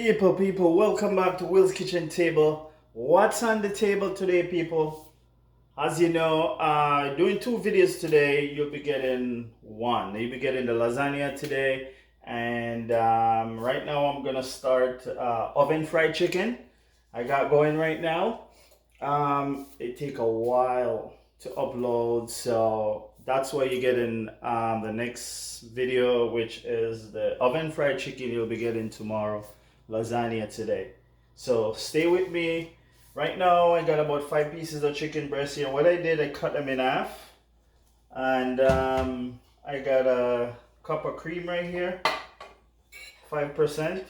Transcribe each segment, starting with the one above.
People, welcome back to Will's Kitchen Table. What's on the table today, people? As you know, doing two videos today. You'll be getting one. You'll be getting the lasagna today, and right now I'm gonna start oven fried chicken. I got going right now. It take a while to upload, so that's why you're getting the next video, which is the oven fried chicken. You'll be getting tomorrow, lasagna today. So stay with me. Right now I got about 5 pieces of chicken breast here. What I did, I cut them in half, and I got a cup of cream right here, 5%.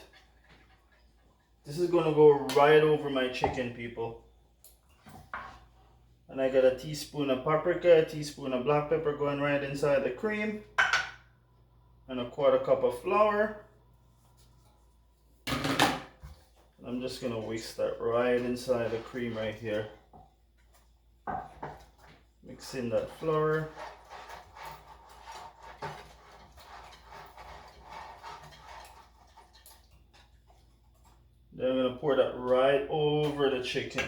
This is gonna go right over my chicken, people. And I got a teaspoon of paprika, a teaspoon of black pepper going right inside the cream, and a quarter cup of flour. I'm just gonna whisk that right inside the cream right here. Mix in that flour. Then I'm gonna pour that right over the chicken.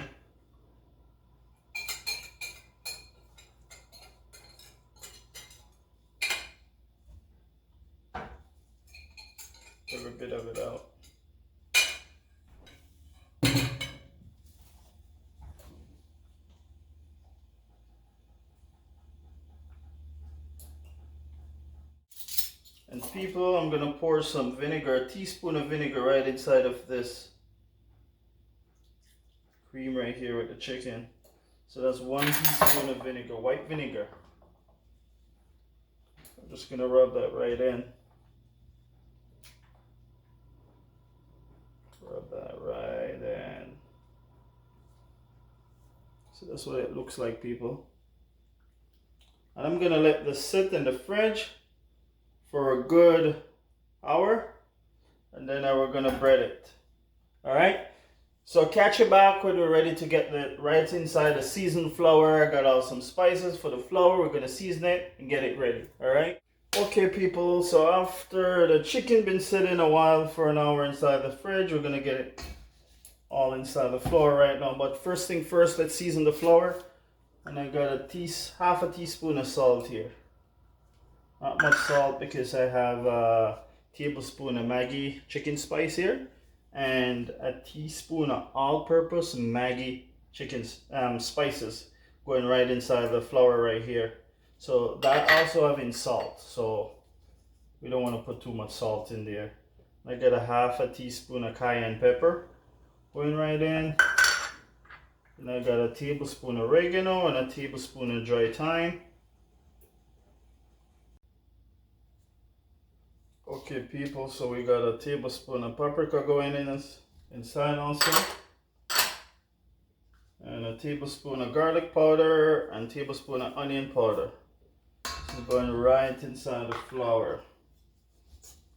Every bit of it out. And people, I'm gonna pour some vinegar, a teaspoon of vinegar right inside of this cream right here with the chicken. So that's 1 teaspoon of vinegar, white vinegar. I'm just gonna rub that right in. Rub that right in. So that's what it looks like, people. And I'm gonna let this sit in the fridge for a good hour, and then we're gonna bread it. All right. So catch you back when we're ready to get the right inside the seasoned flour. I got all some spices for the flour. We're gonna season it and get it ready. All right. Okay, people. So after the chicken been sitting a while for an hour inside the fridge, we're gonna get it all inside the flour right now. But first thing first, let's season the flour. And I got half a teaspoon of salt here. Not much salt because I have a tablespoon of Maggi chicken spice here and a teaspoon of all-purpose Maggi chicken spices going right inside the flour right here. So that also having salt, so we don't want to put too much salt in there. I got a half a teaspoon of cayenne pepper going right in. And I got a tablespoon of oregano and a tablespoon of dry thyme. Okay, people, so we got a tablespoon of paprika going in inside also, and a tablespoon of garlic powder and a tablespoon of onion powder. This is going right inside the flour.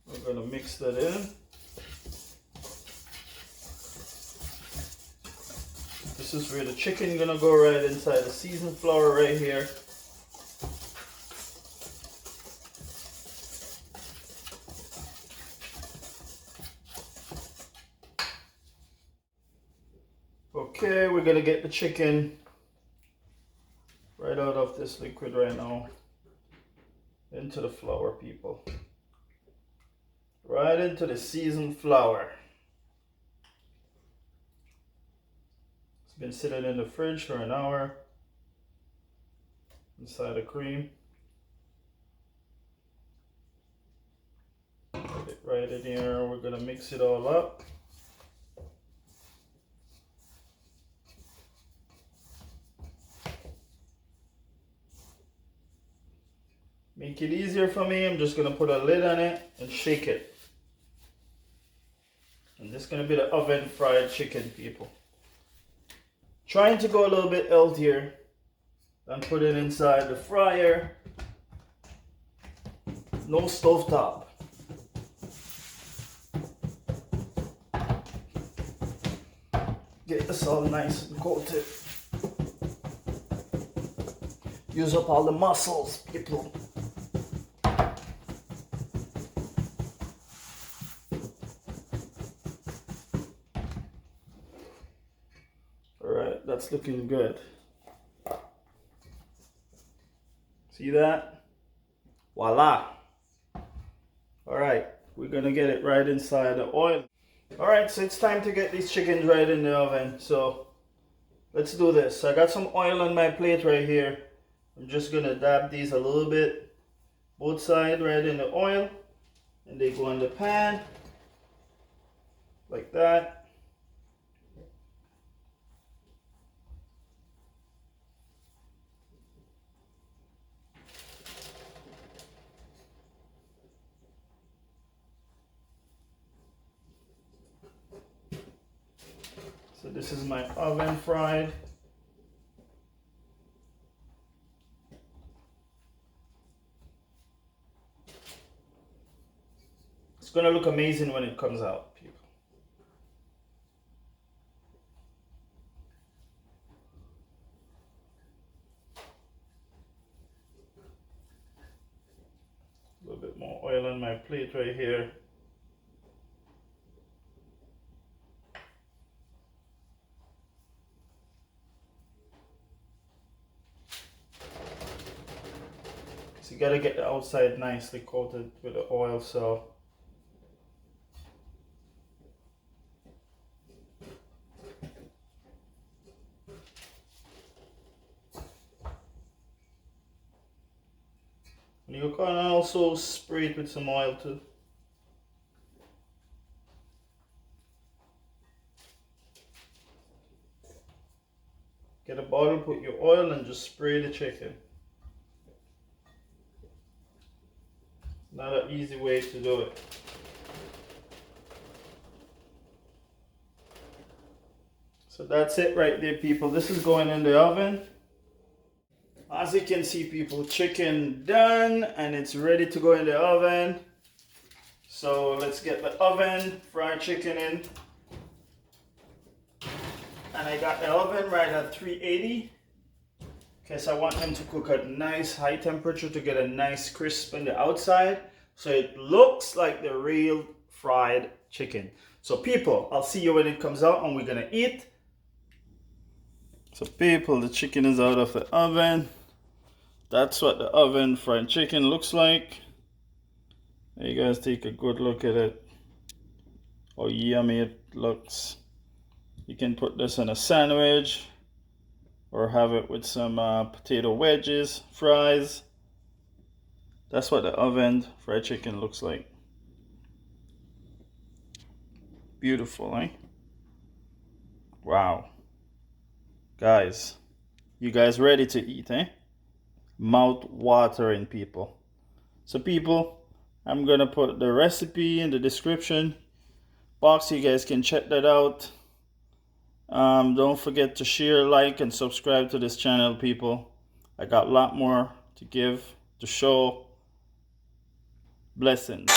We're going to mix that in. This is where the chicken gonna go, right inside the seasoned flour right here. Okay, we're gonna get the chicken right out of this liquid right now into the flour, people. Right into the seasoned flour. It's been sitting in the fridge for an hour inside the cream. Put it right in here. We're gonna mix it all up. Make it easier for me, I'm just gonna put a lid on it and shake it. And this is gonna be the oven fried chicken, people. Trying to go a little bit healthier than put it inside the fryer. No stovetop. Get this all nice and coated. Use up all the muscles, people. that's looking good. See that? Voila. All right, we're gonna get it right inside the oil. All right, so it's time to get these chickens right in the oven. So let's do this. I got some oil on my plate right here. I'm just gonna dab these a little bit, both sides right in the oil, and they go in the pan like that. So this is my oven fried. It's gonna look amazing when it comes out, people. A little bit more oil on my plate right here. So you gotta get the outside nicely coated with the oil, so and you can also spray it with some oil too. Get a bottle, put your oil, and just spray the chicken. Not an easy way to do it. So that's it right there, people. This is going in the oven. As you can see, people, chicken done and it's ready to go in the oven. So let's get the oven fried chicken in. And I got the oven right at 380. Because I want them to cook at nice high temperature to get a nice crisp on the outside. So it looks like the real fried chicken. So people, I'll see you when it comes out and we're gonna eat. So people, the chicken is out of the oven. That's what the oven fried chicken looks like. You guys take a good look at it. How yummy it looks. You can put this in a sandwich or have it with some potato wedges, fries. That's what the oven fried chicken looks like. Beautiful, eh? Wow. Guys, you guys ready to eat, eh? Mouth watering, people. So people, I'm gonna put the recipe in the description box. You guys can check that out. Don't forget to share, like, and subscribe to this channel, people. I got a lot more to give, to show. Blessings.